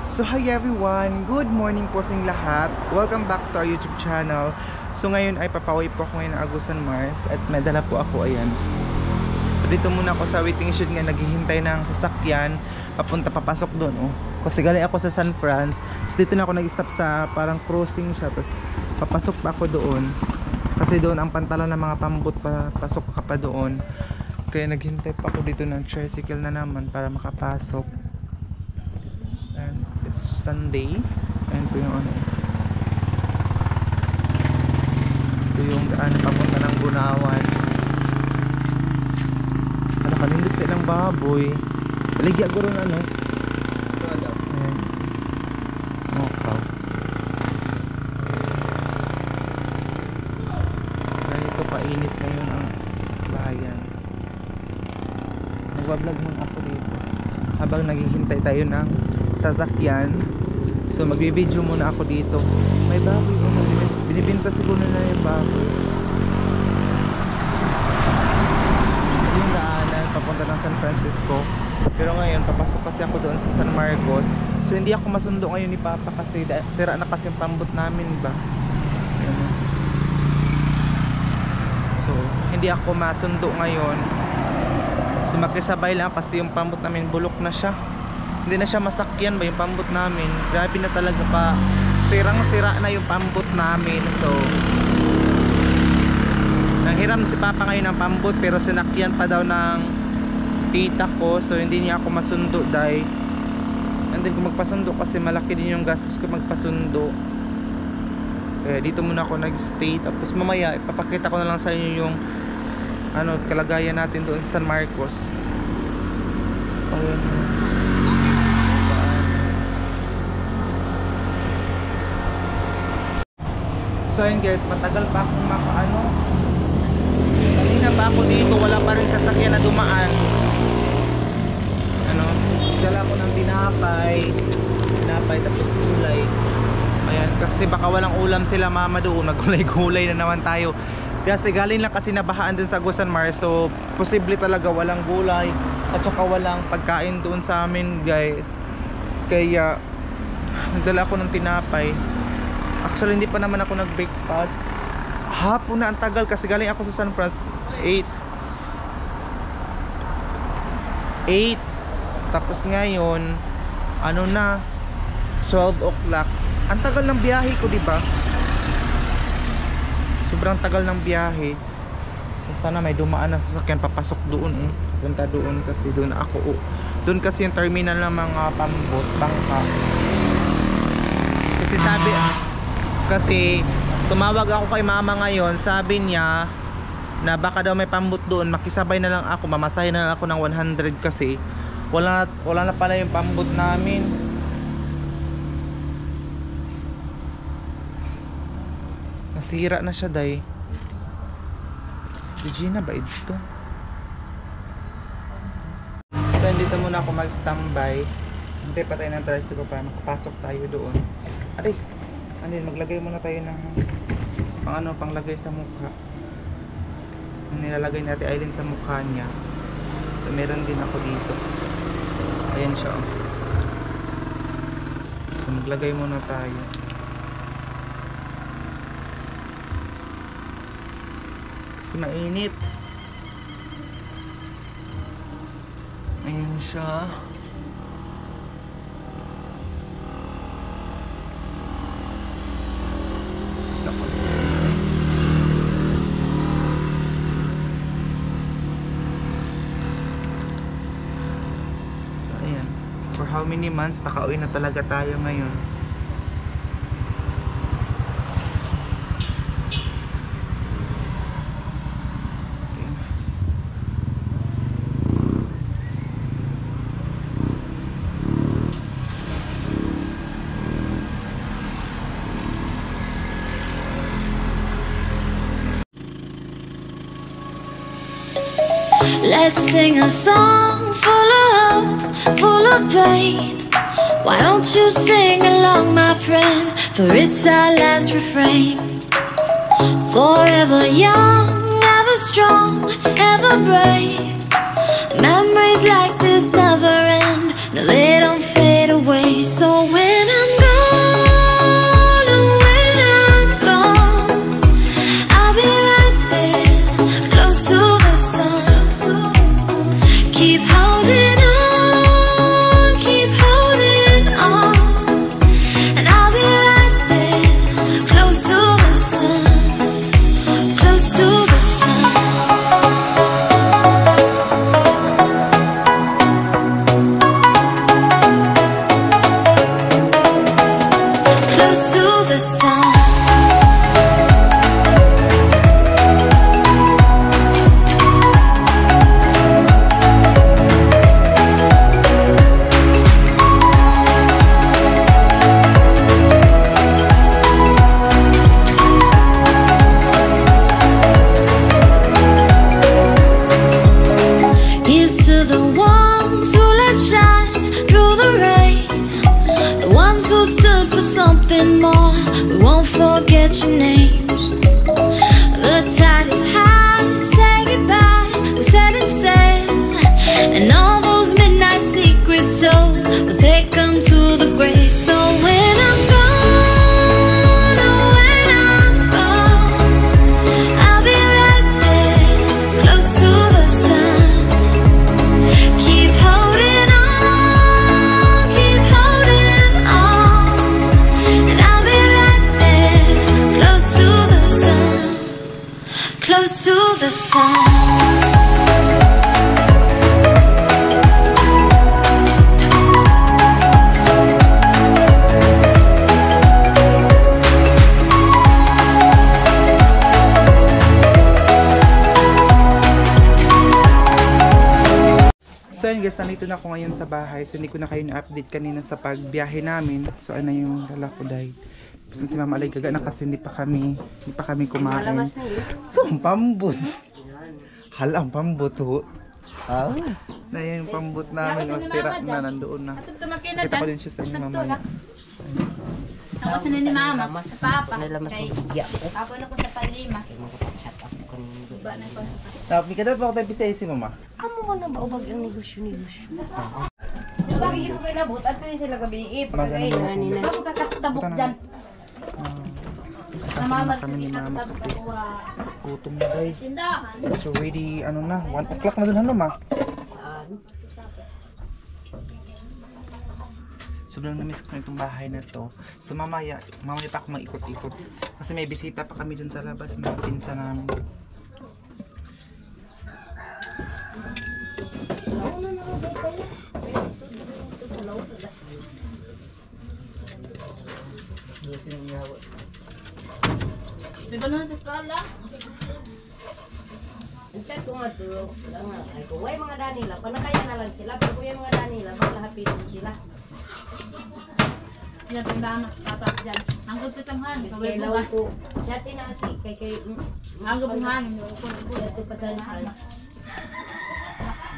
So hi everyone, good morning po sa inyong lahat. Welcome back to our YouTube channel. So ngayon ay papauwi po ako ngayon ng Agusan Mars at may dala po ako, ayan. Dito muna ako sa waiting shed nga, naghihintay ng sasakyan papasok doon, oh. Kasi galing ako sa San Francisco. So dito na ako nag-stop sa parang crossing siya, tapos papasok pa ako doon. Kasi doon ang pantalan ng mga pambot, pasok ka pa doon. Kaya naghintay pa ako dito ng tricycle na naman para makapasok. And it's Sunday. Ayan po yung ano, ito yung daan na papunta ng Bunawan. Ano, kanindot sa ilang baboy. Baligya ko rin ano. Ayan. Mokaw. Ganito painit ngayon ang bayan. Nagwa-vlog muna ako dito habang naghihintay tayo ng sasakyan. So magbi-video muna ako dito. May baboy, binibinta siguro na yung baboy. Yung daanan papunta ng San Francisco. Pero ngayon papasok kasi ako doon sa San Marcos. So hindi ako masundo ngayon ni Papa kasi sira na kasi yung pambot namin ba. So hindi ako masundo ngayon. So makisabay lang kasi yung pambot namin bulok na siya. Hindi na siya masakyan ba yung pambot namin. Grabe na talaga pa. Sirang-sira na yung pambot namin. So nanghiram si Papa ngayon ng pambot pero sinakyan pa daw ng tita ko. So hindi niya ako masundo dahil hindi ko magpasundo kasi malaki din yung gastos ko magpasundo. Kaya dito muna ako nag-stay. Tapos mamaya ipapakita ko na lang sa inyo yung ano, kalagayan natin doon sa San Marcos. Ayun. So ayun guys, matagal pa akong makaano. Kanina pa ako dito, wala pa rin sasakyan na dumaan. Ano, dala ko ng tinapay tapos gulay. Ayan, kasi baka walang ulam sila mama doon, nagulay-gulay na naman tayo. Kasi galing lang kasi nabahaan dun sa Agusan Mars. So posible talaga walang gulay at saka walang pagkain doon sa amin guys. Kaya nagdala ako ng tinapay. Actually hindi pa naman ako nag-breakfast. Hapon na, ang tagal kasi galing ako sa San Francisco 8. Tapos ngayon ano na 12 o'clock. Ang tagal ng biyahe ko, di ba? Sobrang tagal ng biyahe. So sana may dumaan na sasakyan papasok doon, punta doon kasi doon ako. Doon kasi yung terminal ng mga pambot, bangka. Kasi sabi kasi tumawag ako kay mama ngayon, sabi niya na baka daw may pambot doon, makisabay na lang ako, mamasahin na lang ako ng 100 kasi wala na pala yung pambot namin. Nasira na siya day. Si Gina ba ito? So dito muna ako mag-standby. Hintay pa tayo ng tricycle para makapasok tayo doon. Aray, maglagay muna tayo ng panglagay sa mukha. Nilalagay natin Aileen sa mukha niya. So meron din ako dito. Ayan siya. So maglagay muna tayo. Kasi mainit. Ayan siya. For how many months nakauwi na talaga tayo ngayon. Okay. Let's sing a song full of hope, full of pain. Why don't you sing along, my friend? For it's our last refrain. Forever young, ever strong, ever brave. Memories like this never end. No, they don't fade away. So when we won't forget your names. The tide is high, say goodbye, we set it sail. And all those midnight secrets told, we'll take them to the grave. So when I'm gone, oh when I'm gone, I'll be right there, close to the sun. Keep holding on, keep holding on. And I'll be right there, close to the sun, close to the sun. So ayun guys, nandito na ako ngayon sa bahay. So hindi ko na kayo na-update kanina sa pagbiyahe namin. So ano yung lala ko dahil si Mama Alay gaga na kasi hindi pa kami kumain. So ang pambut. Halang pambut ho. Ah, na yung pambut namin o sira na nandoon na. Kita ko din siya sa inyo mamaya. Ako sa ni Mama, sa Papa. Nalamas Kay ng bigya ko. Ako na ko sa Palima. Chat up ko kanina. Ba na ko. Tapos may kadat pa ako tayo pisay si Mama. Amo ko na ba ubag ang negosyo. Gabi ko kay nabot at yun sila gabi pagkakainan nila. Ako kakatabok dyan. Kasi na kami ni Mama kasi gutom na guys. Tindahan. It's already ano na, 1 o'clock na dun ano Ma. Sobrang na-miss ko na itong bahay na to. So mamaya pa ako mag-ikot-ikot. Kasi may bisita pa kami dun sa labas, mga pinsan namin. May ba nun sa kala? Ang chat ko nga to, ay kung way mga Danila, panakaya na lang sila. Pag yung mga Danila, maglahapitin sila. Yan ang dama, Papa dyan. Ang gupitanghan. Kaya lawan ko, chatin natin, kay Ang gupitanghan. Ito pa sa nakas.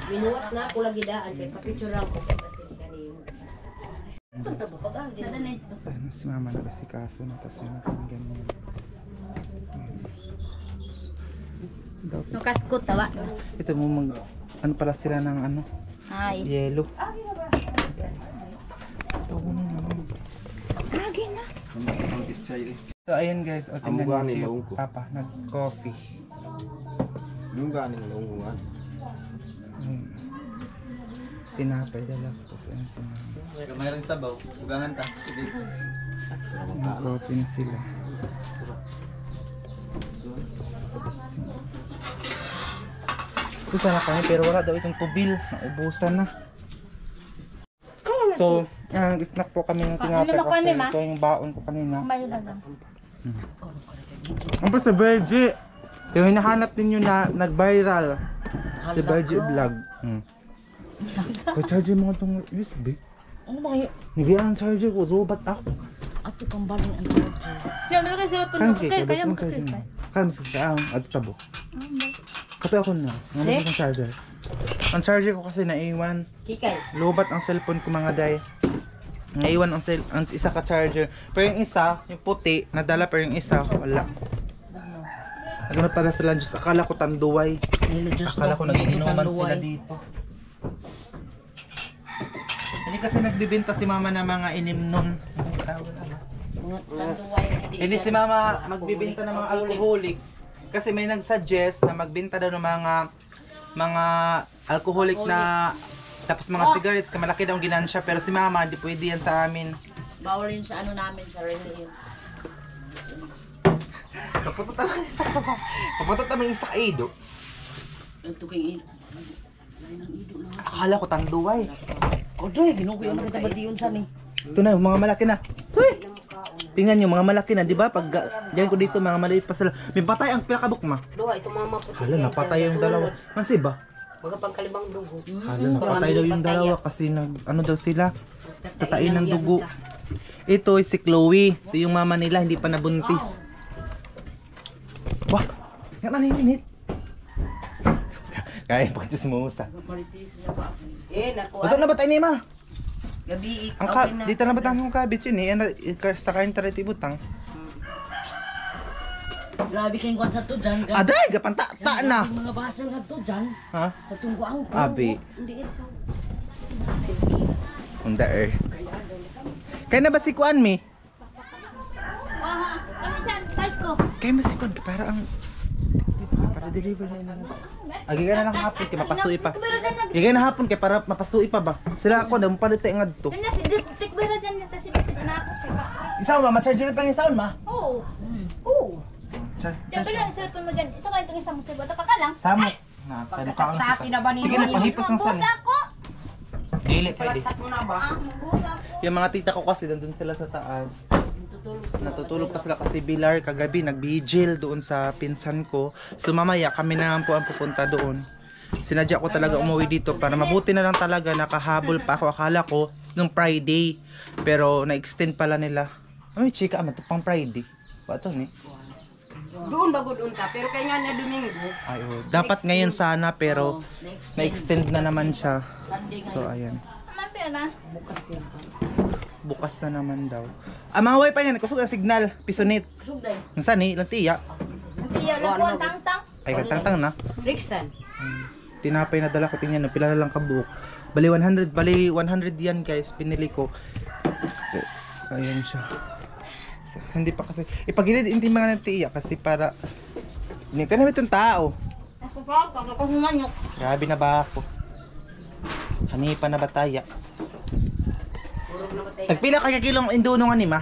Minuwas na ako lagi daan, kay papicturean ko sa kasi kanino. Nadanay. Ano si Mama na kasi kaso na tapos yun kami ganyan. Nukaskot tawa. Ito mo mag ano pala sila ng ano Ay. yellow. Ito mo na. Lagi na. So ayun guys, o tingnan Amo gani, niyo si laong ko. Papa nag-coffee. Yung ganing laungungan. Tinapay dala ko tapos ayun si Mama. Mayroon sabaw, ugangan ta. Nag-coffee na sila. Gusto na kami pero wala daw itong tubil. Naubusan na. So, snack po kami ng tinapay Ano ba kasi kanina? ito yung baon ko kanina. Mayo na lang. Ang pa sa Virgie. Yung hinahanap ninyo na nag-viral. Si Virgie Vlog. Kaya charger mo itong USB. Ano ba kayo? Nagiyaan ang charger ko. Robot ako. Ato kang baling ang charger. Yan, meron kasi po Kaya kaya mo magkakil pa. Kaya mo sa ato tabo. Kato ako na. Ngayon akong charger. Ang charger ko kasi naiwan. Kikay. Lobat ang cellphone ko mga day. Naiwan ang isa ka charger. Pero yung isa, yung puti, nadala pero yung isa, wala. Ano pala sila Diyos? Akala ko tanduway. Akala ko nagiinuman sila dito. Hindi kasi nagbibenta si Mama ng mga inimnon. Hindi si Mama magbibenta ng mga alcoholic. Kasi may nag-suggest na magbenta daw ng mga alcoholic na tapos mga cigarettes, kamalaki daw ang ginansya. Pero si Mama, hindi pwede yan sa amin. Bawal yun sa ano namin, sa religion. Kaputot naman isa ka ba? Kaputot naman isa ka Ido. Ito kay Ido. Akala ko tanduay. Odoy, ginukuyo na kita ba diyon sa ni? Ito na, mga malaki na. Huy! Tingnan nyo, mga malaki na, di ba? Pag diyan ko dito, mga maliit pa sila. May patay ang pinakabuk ma. Duha, ito mama puti. Hala, napatay yung dalawa. Mansi ba? Baga pangkalibang dugo. Hala, napatay daw yung dalawa kasi ano daw sila? Tatain ng dugo. Ito si Chloe. Ito yung mama nila, hindi pa nabuntis. Wah! Yan na naninit. Kaya pa chismosa. Eh, nakuha. Ito na ba tayo ni ma? Gabi, Ang okay na. dito na ba tayo ng cabbage yun eh? Sa kain tayo tibutang. Grabe kayong kwan sa to dyan. Aday, gapanta-ta na. Mga basal nga to dyan. Ha? Sa tungkuang ko. Abi. Hindi ito. Unda eh. Kaya na ba si Kuan mi? Aha, kami sa size ko. Kaya ba si Kuan? Para ang... Para deliver na yun. Agi ka na lang hapon kaya mapasui pa. Agi ka na hapon kaya para mapasui pa ba? Sila ako na mapalit tayo nga dito. Kanya si tikbera dyan nito si na ako kay ka. Isaw ma, ma-charger pang isaon ma. Oo. Oo. Dapat lang sir kung magan. Ito kayo itong isang musibot. Ito ka lang. Samot. Na, tayo ka Sa akin na ba ni Sige na, pahipos ng san. Busa ko. Dili, pwede. Saksak mo na ba? Ah, busa ko. Yung mga tita ko kasi nandun sila sa taas. Natutulog pa sila kasi Bilar kagabi nag-vigil doon sa pinsan ko. So mamaya kami na po ang pupunta doon. Sinadya ko talaga umuwi dito para mabuti na lang talaga nakahabol pa ako. Akala ko nung Friday pero na-extend pala nila. Ay chika aman to pang Friday. Pato ni. Doon ba gud unta pero kay nga na Domingo. Ay oh, dapat ngayon sana pero na-extend na naman siya. So ayan. Aman pera. Bukas na naman daw. Ah, mga wifi yan, kusog ang signal, pisonit. Sugday. Ang sani, lang tiya. Tiya lang ko ang tang-tang. Ay, katang-tang na. Rickson. Tinapay na dala ko, tingnan, no, pila na lang kabuok. Bali 100 yan guys, pinili ko. Ayan siya. Hindi pa kasi, ipagilid, hindi mga natiya kasi para, hindi ka naman itong tao. Ako pa, pagkakahumanyok. Grabe na ba ako? Sanipa na bataya. Tagpila kaya kilong indunong ani ma?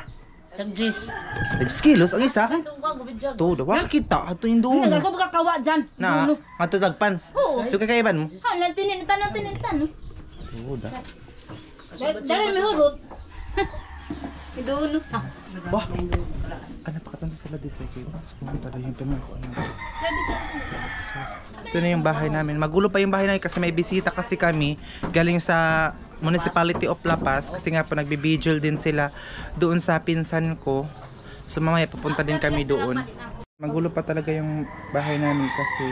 Tag-jis. 10 kilos ang isa? Tungkuang gubidyan. Todo, wala kita ato indunong. Nagako ba kawa dyan? Na, ato tagpan. Oo. So kakaiban mo? Ha, nantinintan. Todo. Dali may hugot. Iduno. Ha. Wah. Ano pa katanda sila di sa kayo? So pumunta daw yung pamilya ko. So na yung bahay namin. Magulo pa yung bahay namin kasi may bisita kasi kami galing sa Municipality of La Paz kasi nga po nagbibigil din sila doon sa pinsan ko. So mamaya pupunta din kami doon. Magulo pa talaga yung bahay namin kasi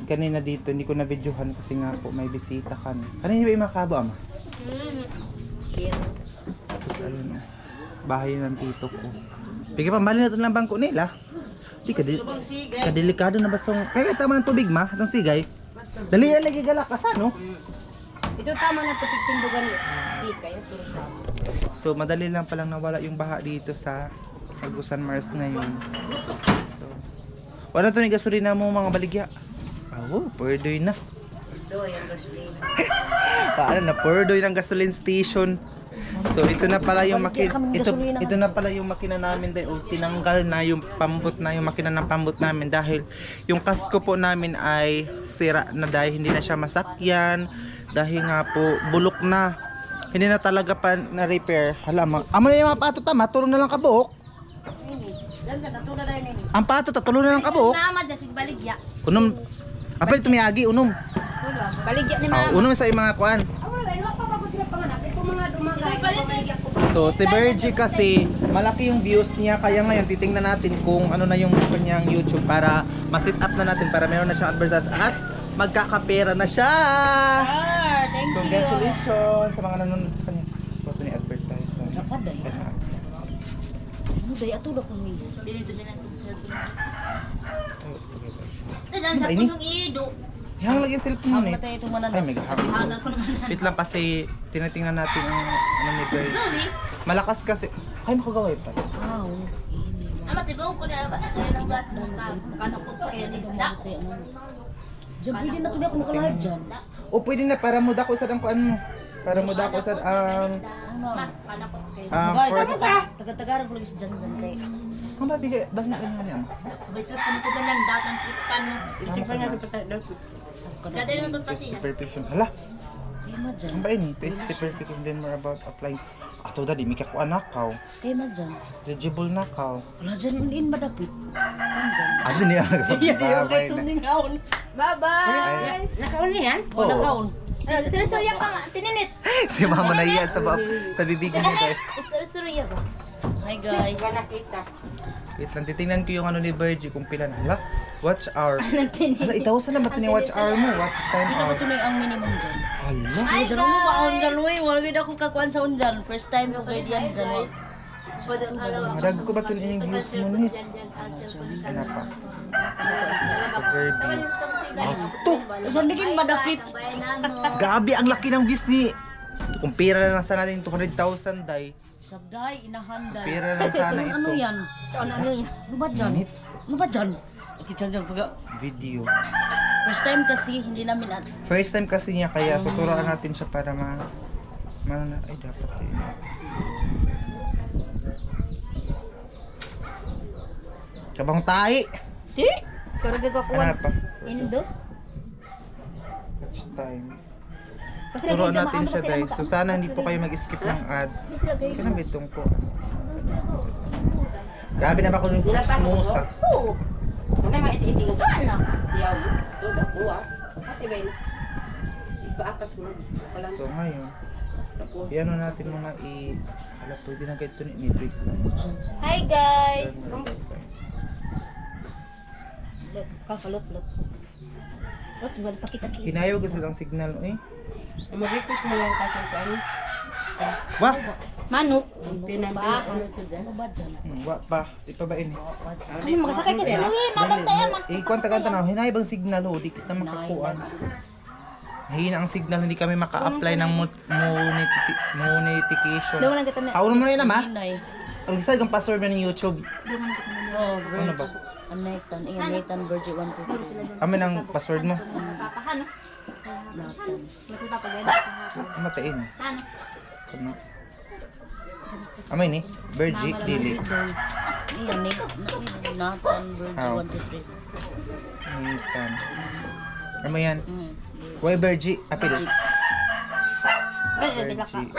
kanina dito hindi ko na videohan kasi nga po may bisita kami. Kanina ba yung makabo ama? Tapos ayun bahay ng tito ko. Bigyan pa mali na ito ng bangko nila. Di kadelikado na basta kaya tama ng tubig ma itong sigay. Dali yan lagi galak no? Ito tama na to pigtindugan ni. Kayo to. So madali lang palang nawala yung baha dito sa Agusan Mars ngayon. So wala to yung gasolina mo mga baligya. Oh, purdoy na. Doy ang gasolina. Paano na purdoy ng gasoline station. So ito na pala yung ito na pala yung makina namin dahil tinanggal na yung pambot na yung makina ng pambot namin dahil yung kasko po namin ay sira na dahil hindi na siya masakyan dahil nga po bulok na hindi na talaga pa na repair. Hala amo na yung mga pato tama tulong na lang kabuok. Ang pato tulong na lang kabuok. Mama dyan si baligya. Unom apel tumiyagi unom. Baligya ni Unom sa mga kuan. So si Virgie kasi malaki yung views niya kaya ngayon titingnan natin kung ano na yung kanyang YouTube para ma-set up na natin para meron na siyang advertise at magkakapera na siya. Thank you. Congratulations sa mga nanonood sa kanya. Ito ni advertise. Nakaday. Ano day ato na kung niyo? Dito din ang cellphone. Ay, Diyan sa ini? pusong ido. Yang lagi yung cellphone mo Ang eh. matay itong mananap. Ay, may gahapon. Hagan ko naman. Wait lang kasi tinitingnan natin ang ano ni Virgie. Gabi. Malakas kasi. Ay, makagaway pa. Wow. Amat tigaw ko na ba? Kaya lugar ng tao. Kano ko kaya disda. Diyan pwede na ito ako nakalive dyan. O pwede na para mo dako sa kuan mo. Para mo dako sa Ma, kano ko kaya. Taga-tagaran ko lagi sa dyan kay. Ang babigay dahil na niya. May trip ko nito lang datang tripan no. Dati nang tutasi yan. Perfection. Hala. Kay ma dyan. Ang ba ini? Taste perfect and then more about applying. Ato dadi mi ka kuan nakaw. Kay ma dyan. Legible nakaw. Wala dyan in madapit. Kan dyan. Ano niya? Babay na. Ningaon. Bye-bye. Nakauli yan? O nakaon. Ano, surusuruya ka nga. Tininit. Si mama na iya sa bibig niya guys. Surusuruya ba? Hi guys. Ba nakita? Wait lang, titingnan ko yung ano ni Virgie kung pila na. Hala, watch hour. Tininit. Hala, itawasan na ba ito ni watch hour mo? Watch time Hindi na hour. ba tuloy ang minimum dyan? Hala. Hi Dyan mo ba ang guys. dyan, wey? Wala ganda akong kakuan sa unjan. First time ko kay diyan dyan. Marag ko ba ito inyong views mo nit? Ano pa? Verdi. Ito! Isang biging madapit. Grabe, ang laki ng views ni... Kumpira na lang sana natin 200,000 day. Sabday, inahanday. Pera lang sana ito. Ano yan? Ano yan? Ano ba dyan? Minute. Ano ba dyan? Okay, dyan pag... Video. First time kasi, hindi namin... First time kasi niya kaya tuturuan natin siya para ay dapat eh. Kabang tahi. Di? Pero di ko Ano pa? Indos? Watch time. Turuan natin siya guys. So sana hindi po kayo mag-skip ng ads. Kaya na bitong po. Grabe na ba kung yung smosa? Oo. May mga iti-iti nga. Ano? Diyaw. Ito, dakuha. Ate Ben. Ipa-apas mo. Walang So ngayon, dakuha. i-ano natin muna Hala, pwede na kahit ito ni-break lang. Hi guys! Ayan. Kakalot. Lot, wala pa kita. Hinayaw kasi ang signal eh. Mag-request na lang kasi ko ano. Wah! Manok. Pinambilak ano ito dyan. Ano ba dyan? Wa pa. Di pa ba ini? Ano makasakay kasi Louie? Mabantay ama. Kwanta-kanta na. Hinay bang signal ho? Di kita makakuan. Mahina ang signal. Hindi kami maka-apply ng monetization. Daw lang kita na. Kaulong mo na yun ama. Hinay. Ang isa yung password na ng YouTube. Oh, Ano ba? Nathan. Iyan, Nathan Virgie 123. Kami ng password mo. Papahan no? Nathan. Matuta pa ganda. Matain. Ano? Ano? Amay ni? Virgie, Dili. Iyan, Nathan Virgie 123. Nathan. Ano yan? Hmm. Why Virgie? Apil. Ay, bilak ka. Virgie.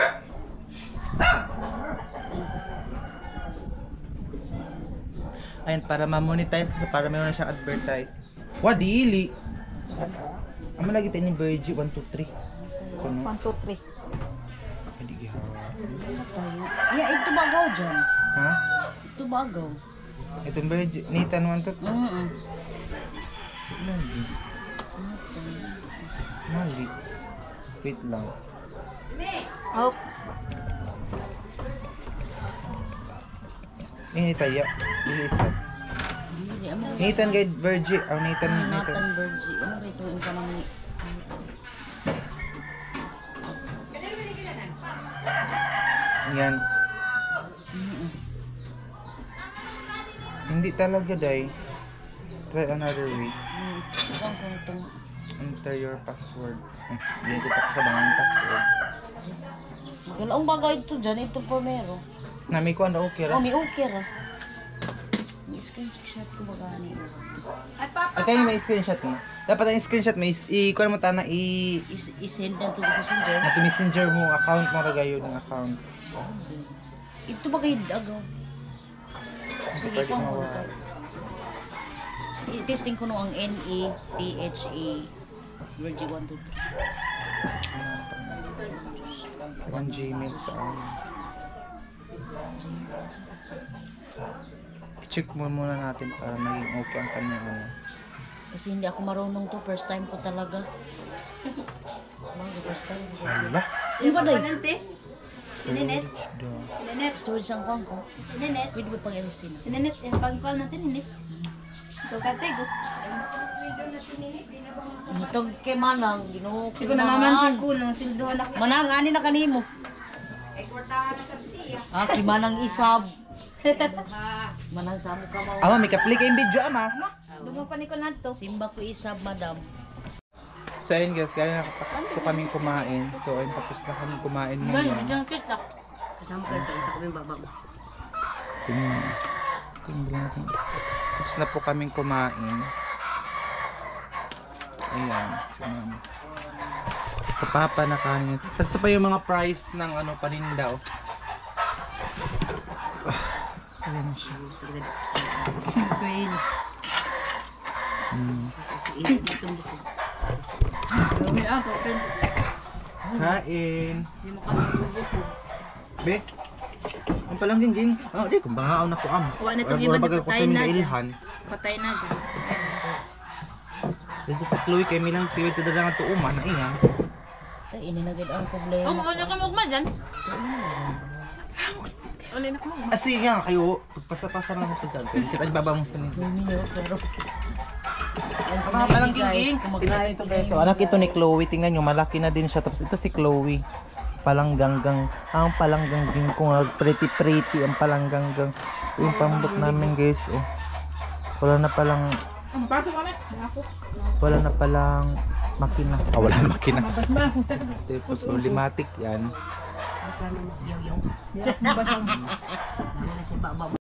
Ayan, para ma-monetize para mayroon na siyang advertise. Dili. Amo lagi tayo ni Virgie 1, 2, 3. Kuno. 1, 2, 3. Hindi gihawa. Yeah, ito bagaw dyan. Ha? Ito bagaw. Itong Virgie. Nathan 1, 2, 3. Mali. Mali. Wait lang. Oh, Ini tayo. Dili isa. Hindi, ano ba? Nathan guide Virgie. Oh, Nathan. Nathan Virgie. Ano ba ito yung kanang... Yan. Hindi talaga, Day. Try another way. Ibang kung itong... Enter your password. Hindi kita kasabangan password. Magalaong bagay ito dyan. Ito pa meron. Nami ko ano okay Oh, ra. may okay ra. May screenshot ko baga ni. ay papa. Ay kayo may screenshot mo. Dapat ang screenshot mo i-kuha mo tana I-send na ito ko messenger. na to messenger mo account mo ragayo ng account. Ito ba kayo agaw? Sige, Pwede ikaw mo mo. I-testing ko no ang NETHE Virgie 1, 2, 3. Ang Gmail sa check mo muna natin para maging okay ang kanya ano. Kasi hindi ako marunong to. First time ko talaga. First time ko kasi. Hala. Iba na Panante. Inenet. Inenet. storage ang kwan ko. Inenet. Pwede ba pang irisin? Inenet. Pag-call natin, inenet. Ikaw katay, go. Itong kay Manang, ginoo ko. Ikaw na naman si Kuno, sildohan ako. Manang, ani na kanimo. Ah, kay Manang isab. Manang sa mo ka mo. Ama may ka-play kayong video ama. Dungo pa ni ko nato. Simba ko isab, madam. So ayun guys, kaya nakapakto kaming kumain. So ayun, tapos na kami kumain ngayon. Kasama kayo sa ito kami babang. Tingnan natin isda. Tapos na po kaming kumain. Ayan, si mami. Kapapa na kanin. Tapos ito pa yung mga price ng ano, paninda. Oh. Ayan siya. Green. Kain. Be? Ang palang gingging. Ah, di, kung bangaon ako am. Wa na itong Wala iba, baga ko sa patayin na mga dyan. ilhan. Patay na dyan. Dito si Chloe kay Milang siwit to dalang to uma na iyan. Tay ini na gid ang problema. Ano ka mo dyan? Asi nga kayo. Pagpasa-pasa lang ito dyan. Kita ibaba mo sa nito. Pero Mga palang gingging. Tingnan ito guys. So, anak ito ni Chloe. Tingnan nyo, malaki na din siya. Tapos ito si Chloe. Palangganggang. Ang palangganggang kung pretty ang palangganggang. Ito yung pambok namin guys. Oh. Wala na palang makina. Wala na makina. Tapos problematic yan. Ano na si Yoyo? Ano na si Baba?